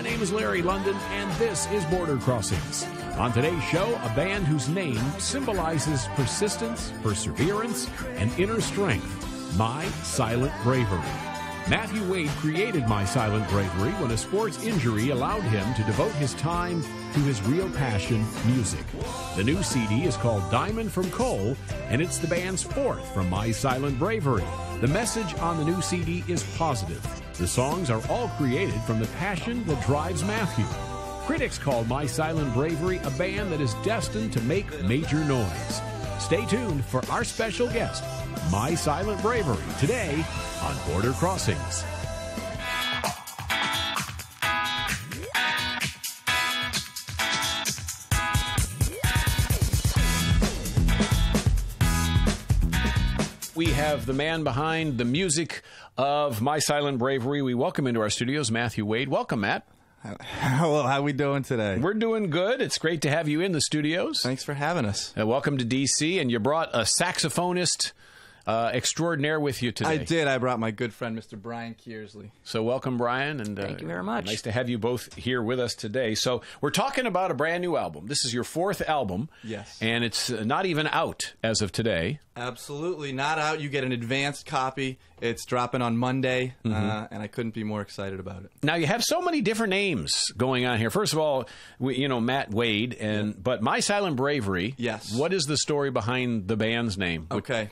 name is Larry London, and this is Border Crossings. On today's show, a band whose name symbolizes persistence, perseverance, and inner strength, My Silent Bravery. Matthew Wade created My Silent Bravery when a sports injury allowed him to devote his time to his real passion, music. The new CD is called Diamond from Coal, and it's the band's fourth from My Silent Bravery. The message on the new CD is positive. The songs are all created from the passion that drives Matthew. Critics call My Silent Bravery a band that is destined to make major noise. Stay tuned for our special guest, My Silent Bravery, today on Border Crossings. We have the man behind the music of My Silent Bravery. We welcome into our studios Matthew Wade. Welcome, Matt. Hello, how are we doing today? We're doing good. It's great to have you in the studios. Thanks for having us. Welcome to D.C., and you brought a saxophonist extraordinaire with you today. I did. I brought my good friend, Mr. Brian Kearsley. So welcome, Brian. And thank you very much. Nice to have you both here with us today. So we're talking about a brand new album. This is your fourth album. Yes. And it's not even out as of today. Absolutely not out. You get an advanced copy. It's dropping on Monday, and I couldn't be more excited about it. Now, you have so many different names going on here. First of all, Matt Wade, but My Silent Bravery. Yes. What is the story behind the band's name? Okay.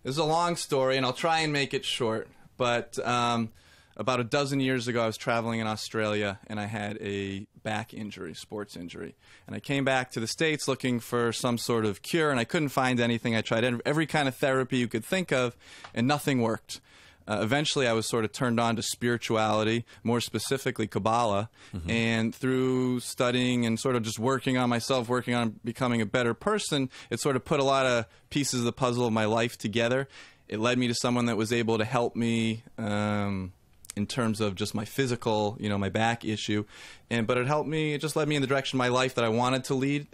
This is a long story, and I'll try and make it short. But about a dozen years ago, I was traveling in Australia, and I had a back injury, sports injury. And I came back to the States looking for some sort of cure, and I couldn't find anything. I tried every kind of therapy you could think of, and nothing worked. Eventually, I was sort of turned on to spirituality, more specifically Kabbalah, and through studying and sort of just working on myself, working on becoming a better person, it sort of put a lot of pieces of the puzzle of my life together. It led me to someone that was able to help me in terms of just my physical, my back issue, but it just led me in the direction of my life that I wanted to lead.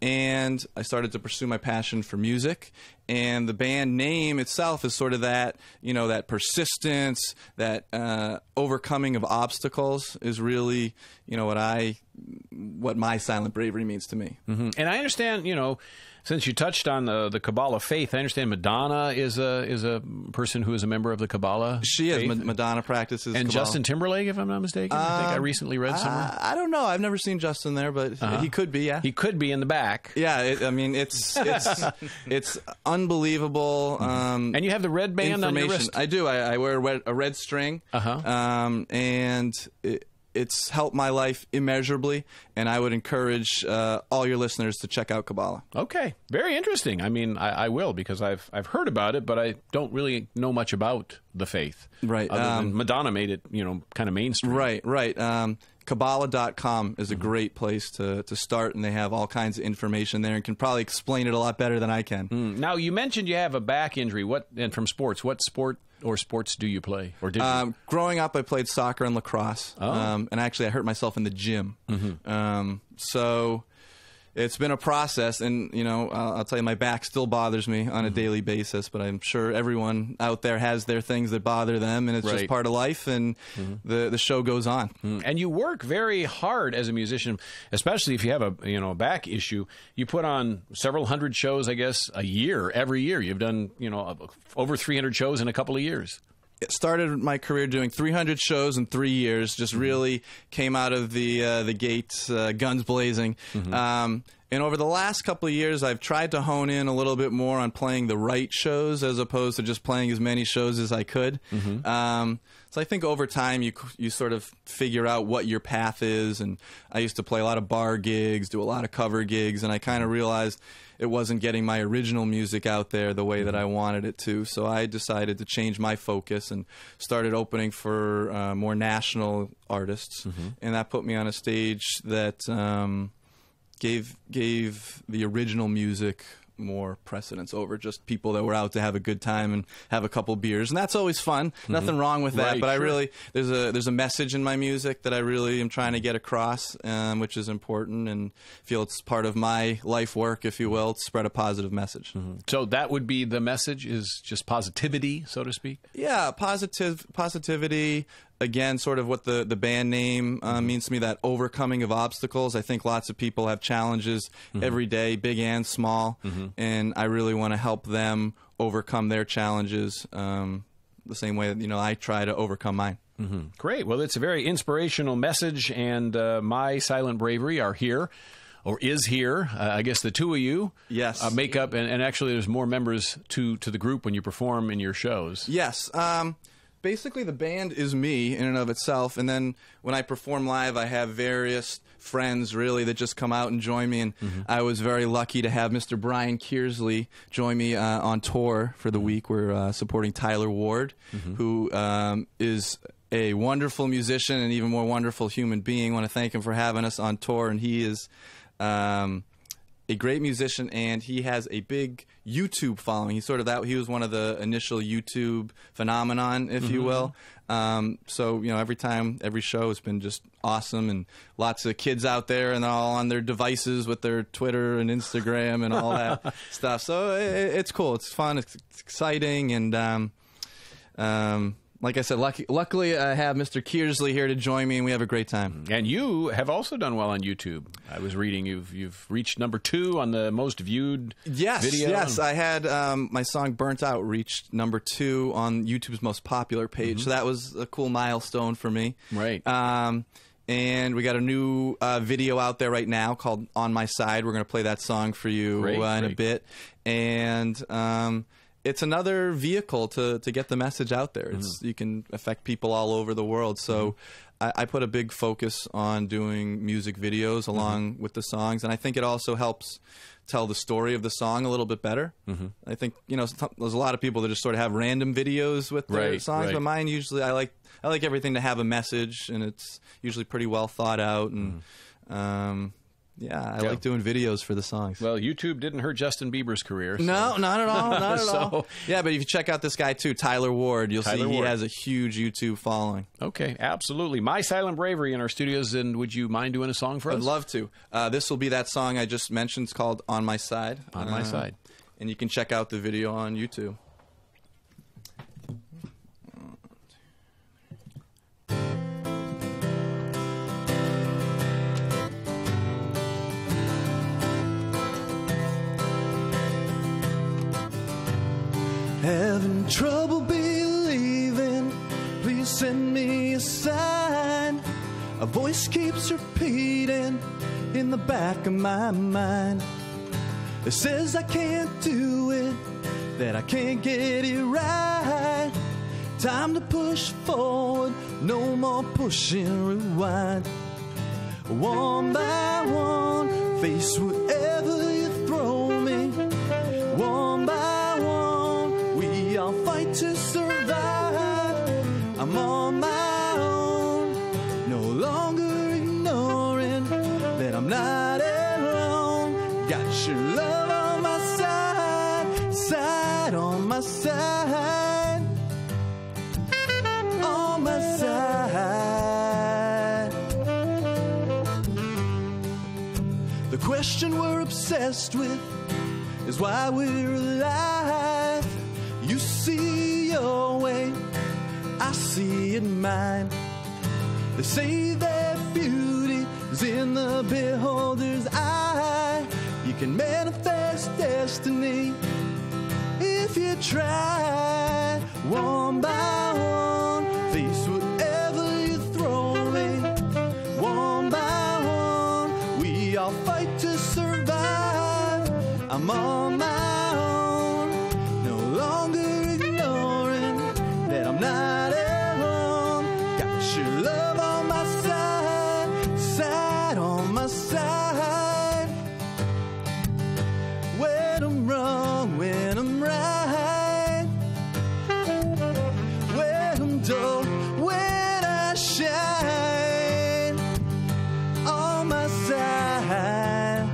And I started to pursue my passion for music, and the band name itself is sort of that, that persistence, that overcoming of obstacles is really, what My Silent Bravery means to me. And I understand, since you touched on the Kabbalah faith, I understand Madonna is a person who is a member of the Kabbalah. She is. faith. Madonna practices And Kabbalah. Justin Timberlake, if I'm not mistaken. I think I recently read somewhere. I don't know. I've never seen Justin there, but he could be. Yeah, he could be in the back. Yeah, it's unbelievable. And you have the red band on your wrist. I do. I wear a red string. And it's helped my life immeasurably, and I would encourage all your listeners to check out Kabbalah. Okay, very interesting. I mean, I will, because I've heard about it, but I don't really know much about the faith. Right. Other than Madonna made it, kind of mainstream. Right. Kabbalah.com is a great place to start, and they have all kinds of information there and can probably explain it a lot better than I can. Now, you mentioned you have a back injury. And from sports, what sport or sports do you play? Or did you? Growing up, I played soccer and lacrosse. And actually, I hurt myself in the gym. So it's been a process, and I'll tell you, my back still bothers me on a daily basis, but I'm sure everyone out there has their things that bother them, and it's just part of life, and the show goes on. And you work very hard as a musician, especially if you have a back issue. You put on several hundred shows, I guess, a year. Every year you've done over 300 shows in a couple of years. It started my career doing 300 shows in 3 years. Just really came out of the gates, guns blazing. And over the last couple of years, I've tried to hone in a little bit more on playing the right shows as opposed to just playing as many shows as I could. So I think over time you sort of figure out what your path is. And I used to play a lot of bar gigs, do a lot of cover gigs, and I kind of realized it wasn't getting my original music out there the way that I wanted it to. So I decided to change my focus and started opening for more national artists. And that put me on a stage that gave the original music more precedence over just people that were out to have a good time and have a couple beers, and that's always fun. Nothing wrong with that, but I really there's a message in my music that I really am trying to get across, which is important, and feel it's part of my life work, if you will, to spread a positive message. So that would be the message, is just positivity, so to speak. Yeah, positivity, again, sort of what the band name means to me, that overcoming of obstacles. I think lots of people have challenges every day, big and small, and I really want to help them overcome their challenges the same way that, you know, I try to overcome mine. Great. Well, it's a very inspirational message, and My Silent Bravery are here. Or is here. I guess the two of you make up, and actually there's more members to the group when you perform in your shows. Yes. Basically, the band is me in and of itself, and then when I perform live, I have various friends, really, that just come out and join me, and I was very lucky to have Mr. Brian Kearsley join me on tour for the week. We're supporting Tyler Ward, who is a wonderful musician and even more wonderful human being. I want to thank him for having us on tour, and he is a great musician, and he has a big YouTube following. He's sort of he was one of the initial YouTube phenomenon, if you will. So, you know, every show has been just awesome, and lots of kids out there, and they're all on their devices with their Twitter and Instagram and all that stuff. So it's cool. It's fun. It's exciting, and like I said, luckily I have Mr. Kearsley here to join me, and we have a great time. And you have also done well on YouTube. I was reading you've reached #2 on the most viewed video. Yes, I had my song Burnt Out reached #2 on YouTube's most popular page, so that was a cool milestone for me. Right. And we got a new video out there right now called On My Side. We're going to play that song for you in a bit. And it's another vehicle to get the message out there. You can affect people all over the world. So I put a big focus on doing music videos along with the songs, and I think it also helps tell the story of the song a little bit better. I think, you know, there's a lot of people that just sort of have random videos with their songs, but mine usually I like everything to have a message, and it's usually pretty well thought out, and I like doing videos for the songs. Well, YouTube didn't hurt Justin Bieber's career. So. No, not at all. Not at all. Yeah, but if you check out this guy, too, Tyler Ward, you'll see he has a huge YouTube following. Okay, absolutely. My Silent Bravery in our studios, and would you mind doing a song for us? I'd love to. This will be that song I just mentioned. It's called On My Side. On My Side. And you can check out the video on YouTube. Having trouble believing, please send me a sign. A voice keeps repeating in the back of my mind. It says I can't do it, that I can't get it right. Time to push forward, no more pushing rewind. One by one, face whatever you throw me. One by one, we all fight to survive. I'm on my own, no longer ignoring that I'm not alone. Got your love on my side, side on my side, on my side. The question we're obsessed with is why we're alive. You see your way, I see it mine. They say that beauty is in the beholder's eye. You can manifest destiny if you try. One by one, face whatever you throw me. One by one, we all fight to survive. I'm on my own, no longer ignoring that I'm not alone. Got your love on my side, side on my side. When I'm wrong, when I'm right, when I'm dull, when I shine, on my side.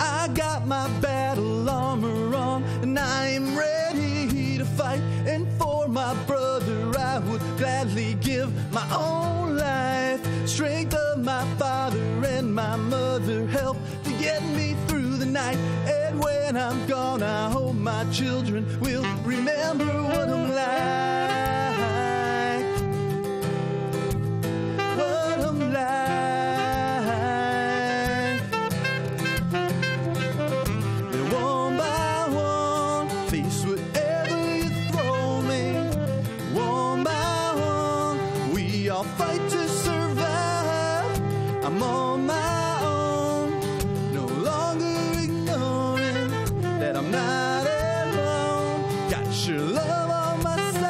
I got my battle armor on, and I am ready to fight. And for my brother, I would gladly give my own life. Strength of my father and my mother help to get me through the night. And when I'm gone, I hope my children will remember what I'm like. I'm on my own, no longer ignoring that I'm not alone. Got your love on my side.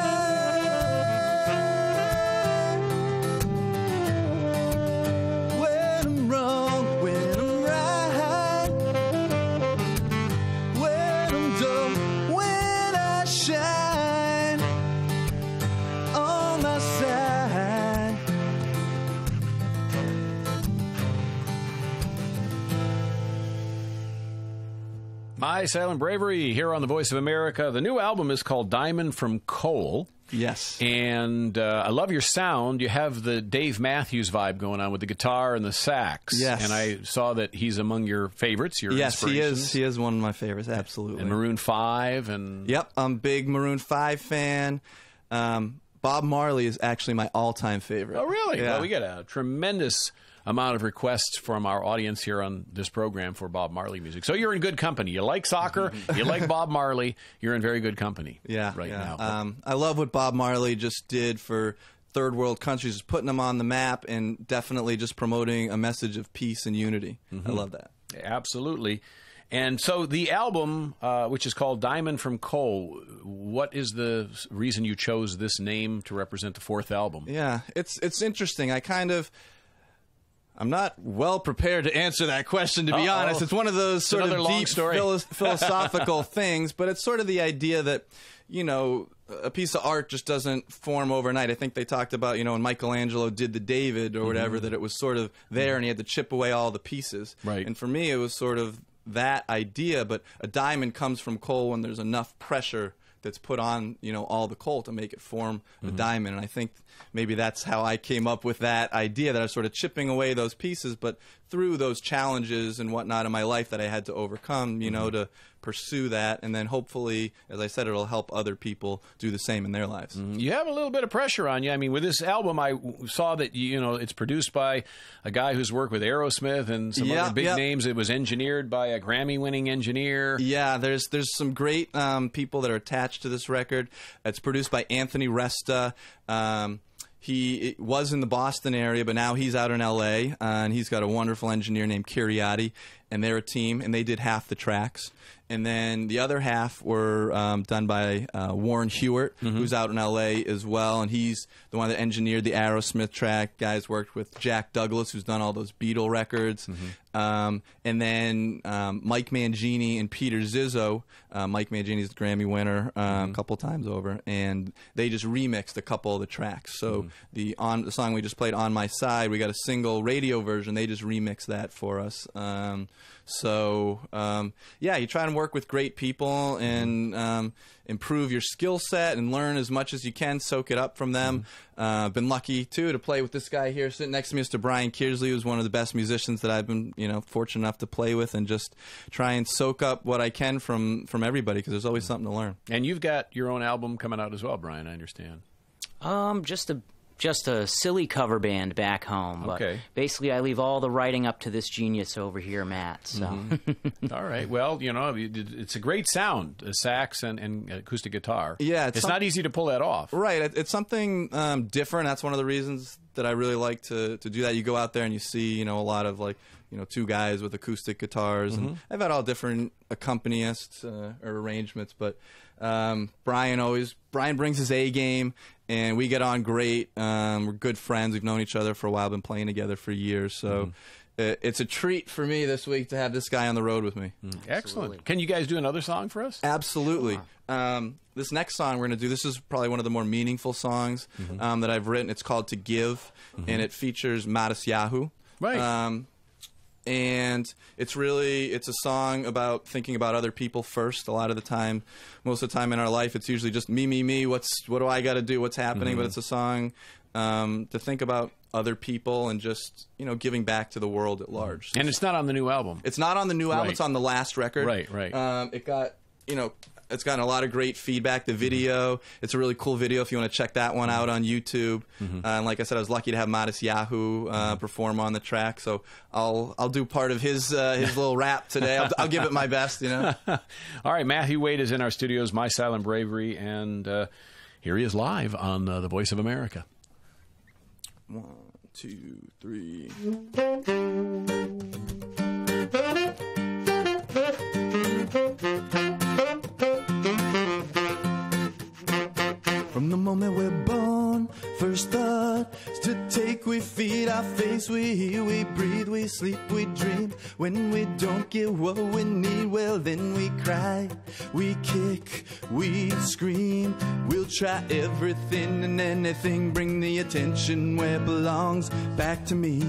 When I'm wrong, when I'm right, when I'm dull, when I shine, on my side. My Silent Bravery here on the Voice of America. The new album is called Diamond from Coal. Yes. And I love your sound. You have the Dave Matthews vibe going on with the guitar and the sax. Yes. And I saw that he's among your favorites, your Yes, he inspirations. is. He is one of my favorites, absolutely. And Maroon 5 and... Yep, I'm a big Maroon 5 fan. Bob Marley is actually my all-time favorite. Oh, really? Yeah. Well, we get a tremendous amount of requests from our audience here on this program for Bob Marley music. So you're in good company. You like soccer, you like Bob Marley, you're in very good company right now. I love what Bob Marley just did for third world countries, just putting them on the map and definitely just promoting a message of peace and unity. I love that. Absolutely. And so the album, which is called Diamond from Coal, what is the reason you chose this name to represent the fourth album? Yeah, it's interesting. I'm not well prepared to answer that question, to be honest. It's one of those sort of deep philosophical things, but it's sort of the idea that, you know, a piece of art just doesn't form overnight. I think they talked about, you know, when Michelangelo did the David or whatever, that it was sort of there and he had to chip away all the pieces. Right. And for me, it was sort of that idea, but a diamond comes from coal when there's enough pressure that's put on, you know, all the coal to make it form a diamond. And I think maybe that's how I came up with that idea, that I was sort of chipping away those pieces, but through those challenges and whatnot in my life that I had to overcome, you know, to pursue that. And then hopefully, as I said, it'll help other people do the same in their lives. You have a little bit of pressure on you. I mean, with this album, I saw that, you know, it's produced by a guy who's worked with Aerosmith and some other big names. It was engineered by a Grammy-winning engineer. Yeah, there's some great people that are attached to this record. It's produced by Anthony Resta. He was in the Boston area, but now he's out in L.A., and he's got a wonderful engineer named Kiriati, and they're a team, and they did half the tracks. And then the other half were done by Warren Hewitt, who's out in L.A. as well, and he's the one that engineered the Aerosmith track. Guys worked with Jack Douglas, who's done all those Beatle records. And then Mike Mangini and Peter Zizzo. Mike Mangini's the Grammy winner a couple times over, and they just remixed a couple of the tracks. So the song we just played, On My Side, we got a single radio version. They just remixed that for us. Yeah, you try and work with great people and improve your skill set and learn as much as you can, soak it up from them. I've been lucky, too, to play with this guy here sitting next to me, Mr. Brian Kearsley, who's one of the best musicians that I've been, you know, fortunate enough to play with, and just try and soak up what I can from everybody, because there's always something to learn. And you've got your own album coming out as well, Brian, I understand. Just a silly cover band back home. But basically, I leave all the writing up to this genius over here, Matt. So. All right. Well, you know, it's a great sound, a sax and acoustic guitar. Yeah. It's not easy to pull that off. Right. It's something different. That's one of the reasons that I really like to do that. You go out there and you see, you know, a lot of, like, you know, two guys with acoustic guitars. And I've had all different accompanists or arrangements, but Brian brings his A game, and we get on great. We're good friends. We've known each other for a while, been playing together for years. So it's a treat for me this week to have this guy on the road with me. Excellent. Can you guys do another song for us? Absolutely. This next song we're going to do, this is probably one of the more meaningful songs that I've written. It's called To Give, and it features Matisyahu. Right. And it's a song about thinking about other people first. A lot of the time, most of the time in our life, it's usually just me. What do I got to do? What's happening? But it's a song to think about other people and just, you know, giving back to the world at large. And it's not on the new album. It's not on the new album. Right. It's on the last record. Right. It got, you know, it's gotten a lot of great feedback. The video, it's a really cool video if you want to check that one out on YouTube. And like I said, I was lucky to have Matisyahu perform on the track, so I'll do part of his little rap today. I'll give it my best, you know. All right, Matthew Wade is in our studios, My Silent Bravery, and here he is live on the Voice of America. 1, 2, 3. From the moment we're born, first thought is to take, we feed our face, we hear, we breathe, we sleep, we dream. When we don't get what we need, well then we cry, we kick, we scream. We'll try everything and anything, bring the attention where it belongs, back to me.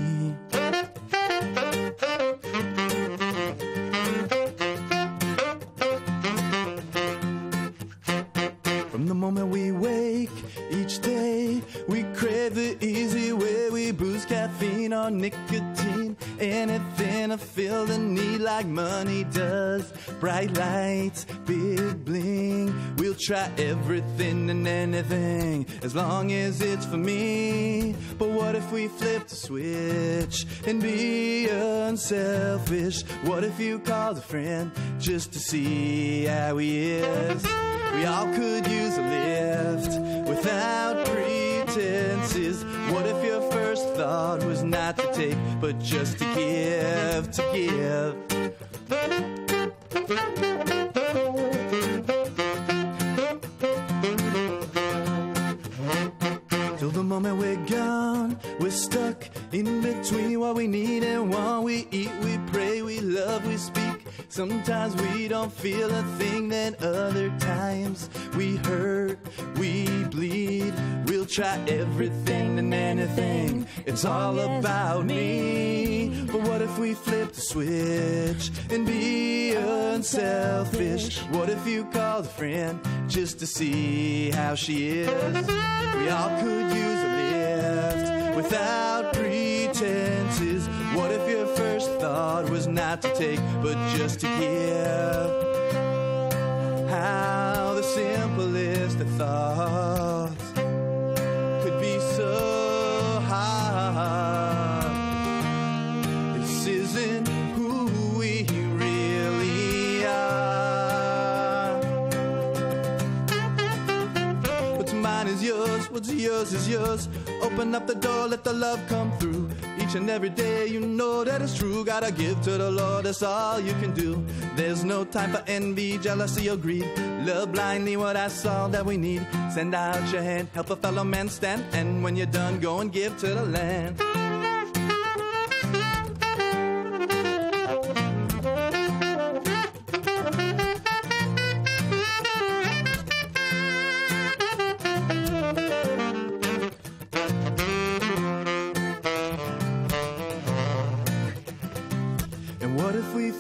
From the moment we wake, each day we crave the easy way. We booze, caffeine, or nicotine, anything to fill the need like money does. Bright lights, big bling, we'll try everything and anything as long as it's for me. But what if we flip the switch and be unselfish? What if you called a friend just to see how he is? We all could use a lift without pretenses. What if your first thought was not to take, but just to give, to give? Till the moment we're gone, we're stuck in between what we need and what we eat. We pray, we love, we speak. Sometimes we don't feel a thing, then other times we hurt, we bleed. We'll try everything and anything, it's all about me. But what if we flip the switch and be unselfish? What if you called a friend just to see how she is? We all could use a lift without pretenses. What if your first thought was not to take, but just to give? How the simplest of thoughts could be so hard. This isn't who we really are. What's mine is yours, what's yours is yours. Open up the door, let the love come through. Each and every day you know that it's true. Gotta give to the Lord, that's all you can do. There's no time for envy, jealousy, or greed. Love blindly, what that's all that we need. Send out your hand, help a fellow man stand. And when you're done, go and give to the land.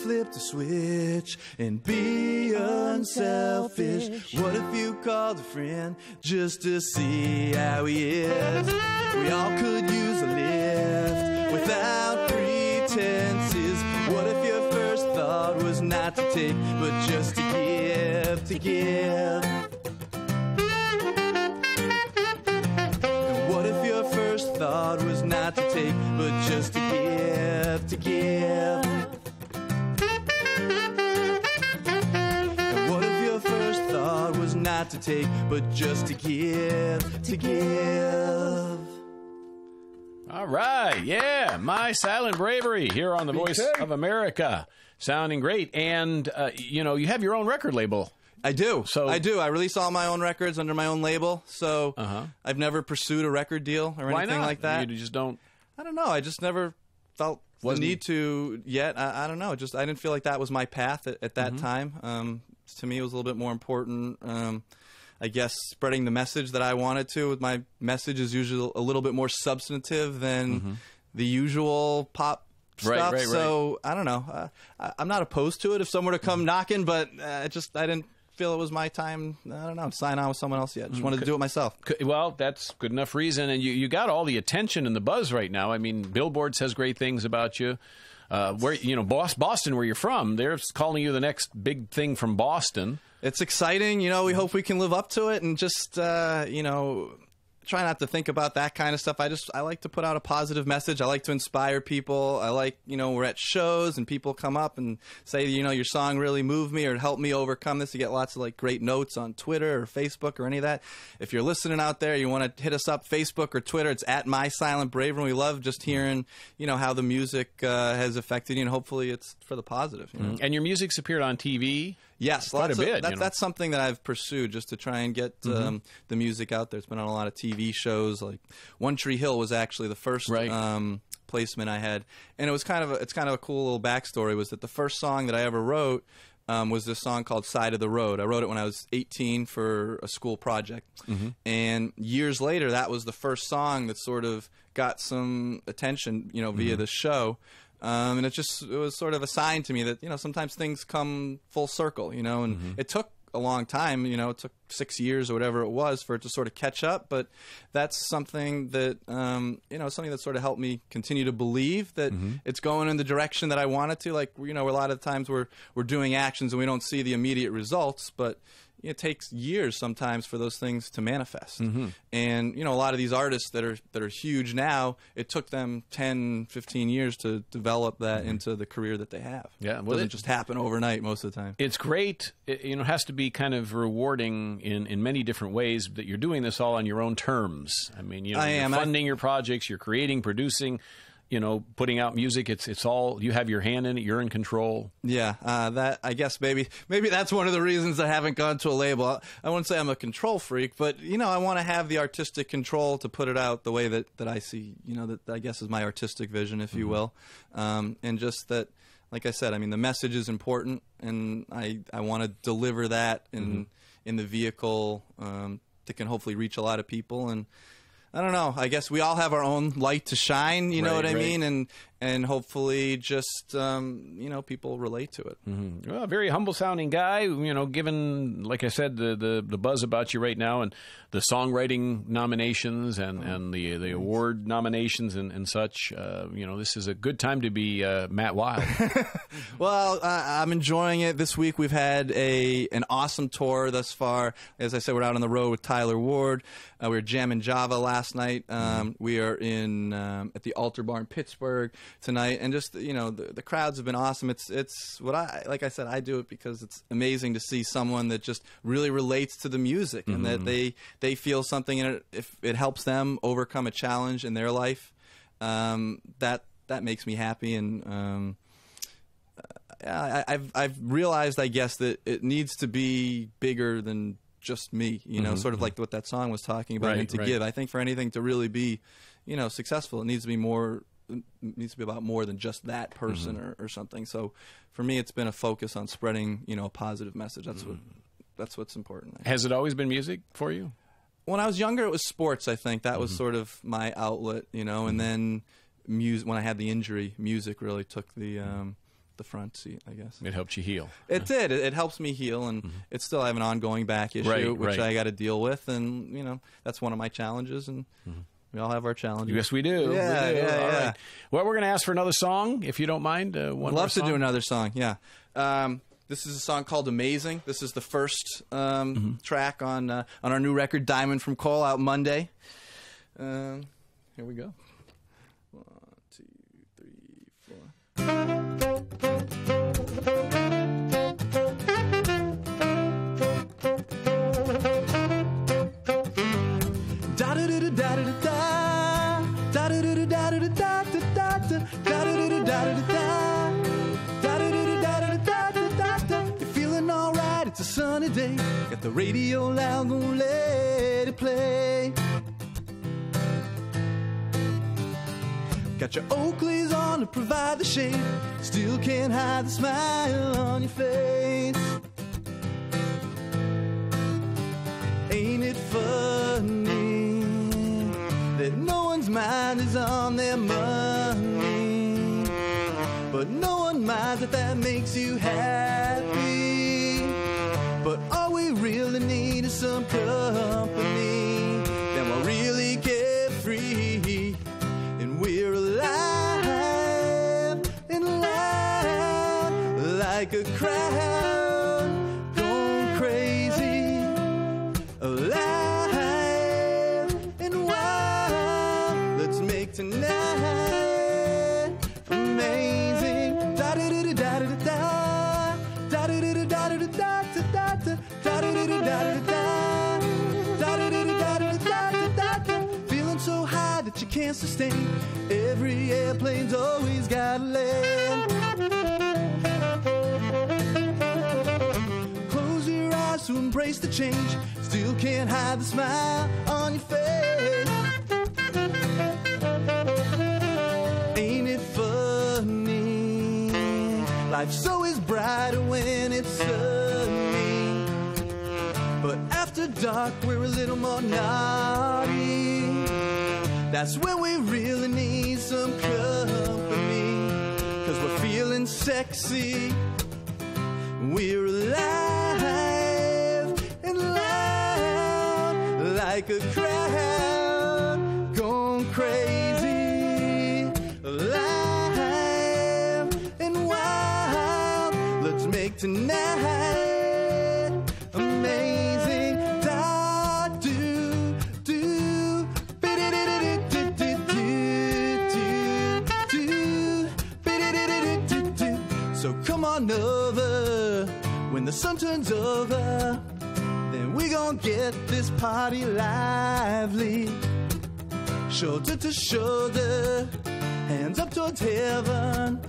Flip the switch and be unselfish. What if you called a friend just to see how he is? We all could use a lift without pretenses. What if your first thought was not to take, but just to give, to give? And what if your first thought was not to take, but just to give, to give? Was not to take, but just to give, to give. All right, yeah, My Silent Bravery here on the Voice of America. Sounding great. And, you know, you have your own record label. I do. I do. I release all my own records under my own label, so I've never pursued a record deal or anything like that. You just don't? I don't know. I just never felt the need to yet. I don't know. Just I didn't feel like that was my path at that time. To me, it was a little bit more important, I guess, spreading the message that I wanted to. My message is usually a little bit more substantive than the usual pop stuff. Right. So, I don't know. I'm not opposed to it if someone were to come knocking, but I didn't feel it was my time, I don't know, to sign on with someone else yet. Just wanted to do it myself. Well, that's good enough reason. And you got all the attention and the buzz right now. I mean, Billboard says great things about you. Where Boston, where you're from, they're calling you the next big thing from Boston. It's exciting. We hope we can live up to it and just try not to think about that kind of stuff. I like to put out a positive message. I like to inspire people. I like, we're at shows and people come up and say, your song really moved me or helped me overcome this. You get lots of great notes on Twitter or Facebook or any of that. If you're listening out there, you want to hit us up, Facebook or Twitter. It's at My Silent Bravery. We love just hearing, how the music has affected you, and hopefully it's for the positive. And your music's appeared on TV. Yes, quite a bit. That's something that I've pursued, just to try and get the music out there. It's been on a lot of TV shows. Like One Tree Hill was actually the first placement I had, and it's kind of a cool little backstory. Was that the first song that I ever wrote was this song called "Side of the Road." I wrote it when I was 18 for a school project, and years later, that was the first song that sort of got some attention, via the show. And it was sort of a sign to me that, sometimes things come full circle, and it took a long time, it took 6 years or whatever it was for it to sort of catch up. But that's something that, something that sort of helped me continue to believe that it's going in the direction that I want it to. Like, a lot of times we're doing actions and we don't see the immediate results, but it takes years sometimes for those things to manifest. And, a lot of these artists that are huge now, it took them 10, 15 years to develop that into the career that they have. Yeah, it doesn't just happen overnight most of the time. It's great. It has to be kind of rewarding in many different ways that you're doing this all on your own terms. I mean, you're funding your projects, you're creating, producing, putting out music. It's all, you have your hand in it. You're in control. Yeah, that, I guess maybe that's one of the reasons I haven't gone to a label. I wouldn't say I'm a control freak, but I want to have the artistic control to put it out the way that I see. That I guess is my artistic vision, if you will, and just that. Like I said, I mean, the message is important, and I want to deliver that in the vehicle that can hopefully reach a lot of people. And I don't know. I guess we all have our own light to shine. You know what I mean? And hopefully, just people relate to it. Well, a very humble sounding guy. Given, like I said, the buzz about you right now, and the songwriting nominations and the award nominations and such. This is a good time to be Matt Wild. Well, I'm enjoying it. This week we've had an awesome tour thus far. As I said, we're out on the road with Tyler Ward. We were jamming Java last night. We are in at the Altar Bar in Pittsburgh tonight, and just the crowds have been awesome. It's what like I said, I do it because it's amazing to see someone that just really relates to the music and that they feel something in it. If it helps them overcome a challenge in their life, that makes me happy. And I've realized, I guess, that it needs to be bigger than just me, sort of like what that song was talking about, and to give. I think for anything to really be, successful, it needs to be more. It needs to be about more than just that person or something. So for me, it's been a focus on spreading, a positive message. That's what's important. Has it always been music for you? When I was younger, it was sports. I think that was sort of my outlet, and then music. When I had the injury, music really took the front seat, I guess. It helped you heal. It did. It helps me heal, and it's still, I have an ongoing back issue, which I got to deal with, and that's one of my challenges, and we all have our challenges. Yes, we do. Yeah, we do. Yeah. All right. Well, we're going to ask for another song, if you don't mind. I'd love to do another song. Yeah. This is a song called "Amazing." This is the first track on our new record, "Diamond from Coal," out Monday. Here we go. 1, 2, 3, 4. You're feeling alright, it's a sunny day. Got the radio loud, gonna let it play. Got your Oakleys on to provide the shade. Still can't hide the smile on your face. Ain't it funny that no one's mind is on their money, but no one minds that makes you happy. But all we really need is some company, then we'll really get free, and we're alive and alive like a crowd going crazy, alive and Feeling so high that you can't sustain. Every airplane's always gotta land. Close your eyes to embrace the change. Still can't hide the smile on your face. Ain't it funny? Life's always brighter when it's sunny. But after dark, we're a little more naughty. That's when we really need some company. 'Cause we're feeling sexy. We're alive and loud, like a crowd gone crazy. Alive and wild, let's make tonight amazing. Da do do do. So come on over when the sun turns over. Then we gon' get this party lively. Shoulder to shoulder, hands up towards heaven.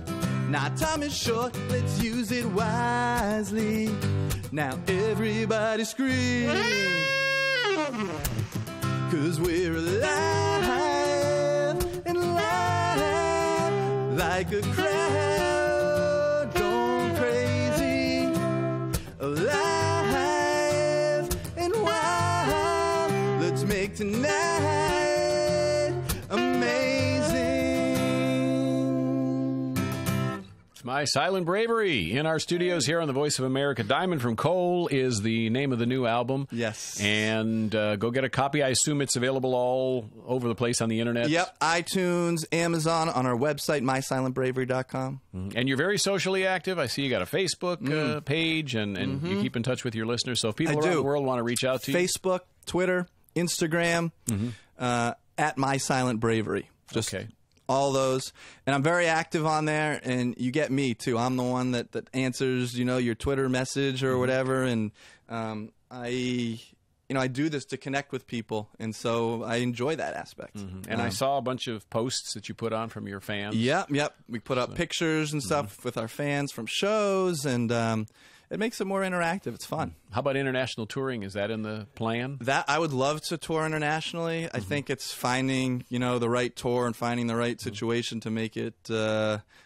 Now time is short, let's use it wisely. Now everybody scream, 'cause we're alive and live, like a crowd gone crazy. Alive and wild, let's make tonight amazing. It's My Silent Bravery in our studios here on the Voice of America. Diamond from Coal is the name of the new album. Yes. And go get a copy. I assume it's available all over the place on the internet. Yep. iTunes, Amazon, on our website, mysilentbravery.com. And you're very socially active. I see you got a Facebook page, and you keep in touch with your listeners. So if people around the world want to reach out to you. Facebook, Twitter, Instagram, at My Silent Bravery. Just all those. And I'm very active on there, and you get me, too. I'm the one that answers, your Twitter message or whatever, and I do this to connect with people, and so I enjoy that aspect. And I saw a bunch of posts that you put on from your fans. Yep. We put up pictures and stuff with our fans from shows, and it makes it more interactive. It's fun. How about international touring? Is that in the plan? That I would love to tour internationally. I think it's finding, the right tour and finding the right situation to make it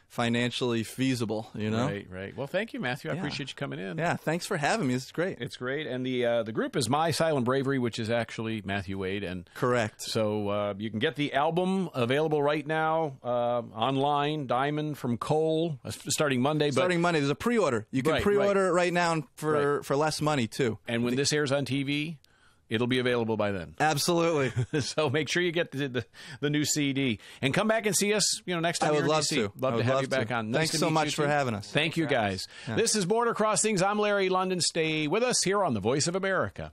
financially feasible, Right. Well, thank you, Matthew. I appreciate you coming in. Yeah, thanks for having me. It's great. It's great. And the group is My Silent Bravery, which is actually Matthew Wade. And correct. So you can get the album available right now online, Diamond from Coal, starting Monday. Starting Monday. There's a pre-order. You can pre-order it right now for less money, too. And when this airs on TV, it'll be available by then. Absolutely. So make sure you get the new CD. And come back and see us, next time. I would you're in love DC. to. Love to have you back on. Thanks so much for having us. Thank you, guys. Yeah. This is Border Crossings. I'm Larry London. Stay with us here on the Voice of America.